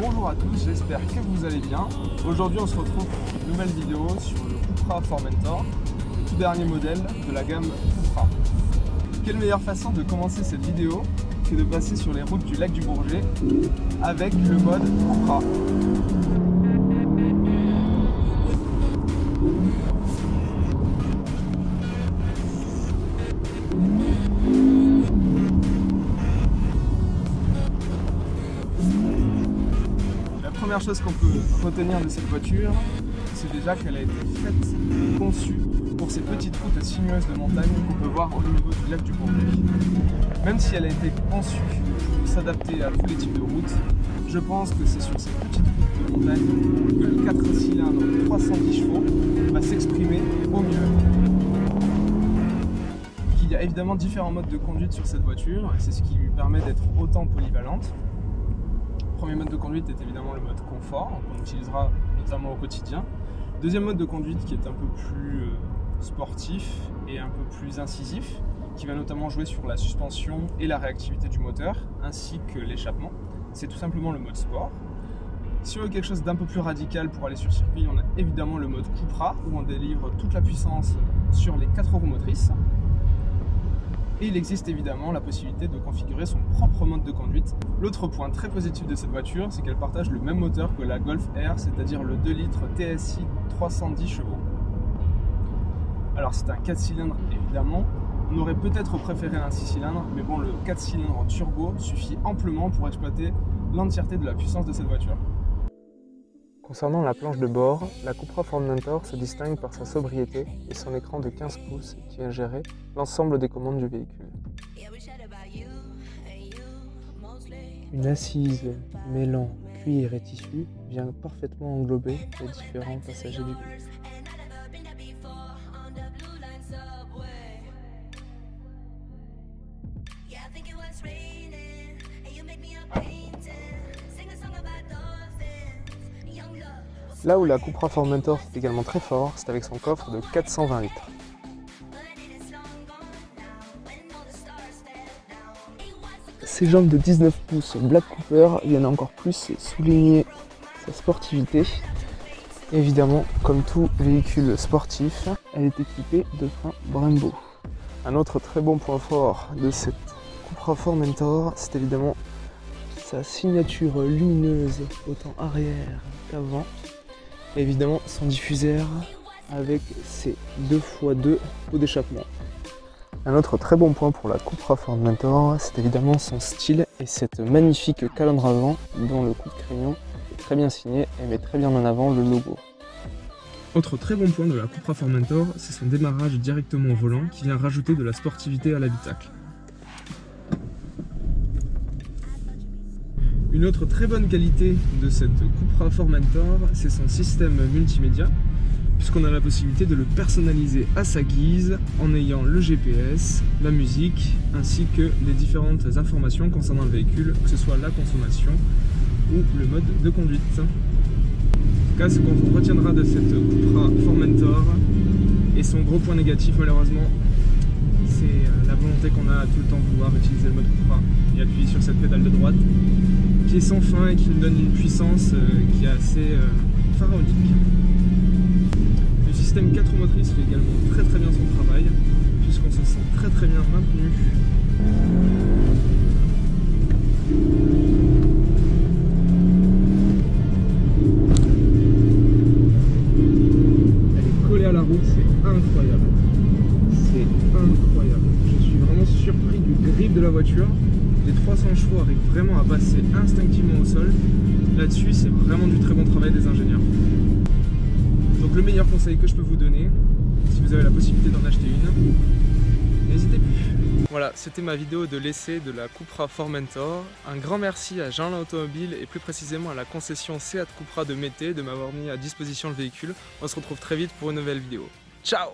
Bonjour à tous, j'espère que vous allez bien. Aujourd'hui on se retrouve pour une nouvelle vidéo sur le Cupra Formentor, le tout dernier modèle de la gamme Cupra. Quelle meilleure façon de commencer cette vidéo que de passer sur les routes du lac du Bourget avec le mode Cupra. La première chose qu'on peut retenir de cette voiture, c'est déjà qu'elle a été faite et conçue pour ces petites routes sinueuses de montagne qu'on peut voir au niveau du lac du Bourget. Même si elle a été conçue pour s'adapter à tous les types de routes, je pense que c'est sur ces petites routes de montagne que le 4 cylindres 310 chevaux va s'exprimer au mieux. Il y a évidemment différents modes de conduite sur cette voiture, et c'est ce qui lui permet d'être autant polyvalente. Le premier mode de conduite est évidemment le mode confort, qu'on utilisera notamment au quotidien. Deuxième mode de conduite qui est un peu plus sportif et un peu plus incisif, qui va notamment jouer sur la suspension et la réactivité du moteur, ainsi que l'échappement. C'est tout simplement le mode sport. Si on veut quelque chose d'un peu plus radical pour aller sur circuit, on a évidemment le mode Cupra, où on délivre toute la puissance sur les 4 roues motrices. Et il existe évidemment la possibilité de configurer son propre mode de conduite. L'autre point très positif de cette voiture, c'est qu'elle partage le même moteur que la Golf R, c'est-à-dire le 2 litres TSI 310 chevaux. Alors c'est un 4 cylindres évidemment, on aurait peut-être préféré un 6 cylindres, mais bon, le 4 cylindres turbo suffit amplement pour exploiter l'entièreté de la puissance de cette voiture. Concernant la planche de bord, la Cupra Formentor se distingue par sa sobriété et son écran de 15 pouces qui vient gérer l'ensemble des commandes du véhicule. Une assise mêlant cuir et tissu vient parfaitement englober les différents passagers du véhicule. Là où la Cupra Formentor est également très fort, c'est avec son coffre de 420 litres. Ces jambes de 19 pouces Black Cooper viennent encore plus souligner sa sportivité. Et évidemment, comme tout véhicule sportif, elle est équipée de freins Brembo. Un autre très bon point fort de cette Cupra Formentor, c'est évidemment sa signature lumineuse autant arrière qu'avant. Et évidemment son diffuseur avec ses 2x2 pots d'échappement. Un autre très bon point pour la Cupra Formentor, c'est évidemment son style et cette magnifique calandre avant dont le coup de crayon est très bien signé et met très bien en avant le logo. Autre très bon point de la Cupra Formentor, c'est son démarrage directement au volant qui vient rajouter de la sportivité à l'habitacle. Une autre très bonne qualité de cette Cupra Formentor, c'est son système multimédia, puisqu'on a la possibilité de le personnaliser à sa guise en ayant le GPS, la musique, ainsi que les différentes informations concernant le véhicule, que ce soit la consommation ou le mode de conduite. En tout cas, ce qu'on retiendra de cette Cupra Formentor, et son gros point négatif malheureusement, c'est la volonté qu'on a à tout le temps vouloir utiliser le mode Cupra et appuyer sur cette pédale de droite, qui est sans fin et qui nous donne une puissance qui est assez pharaonique. Le système 4 roues motrices fait également très bien son travail, puisqu'on se sent très bien maintenu. Elle est collée à la route, c'est incroyable. C'est incroyable. Je suis vraiment surpris du grip de la voiture. Les 300 chevaux arrivent vraiment à passer instinctivement au sol. Là-dessus, c'est vraiment du très bon travail des ingénieurs. Donc le meilleur conseil que je peux vous donner, si vous avez la possibilité d'en acheter une, n'hésitez plus. Voilà, c'était ma vidéo de l'essai de la Cupra Formentor. Un grand merci à Jeanlin Automobile et plus précisément à la concession Seat Cupra de Mété de m'avoir mis à disposition le véhicule. On se retrouve très vite pour une nouvelle vidéo. Ciao!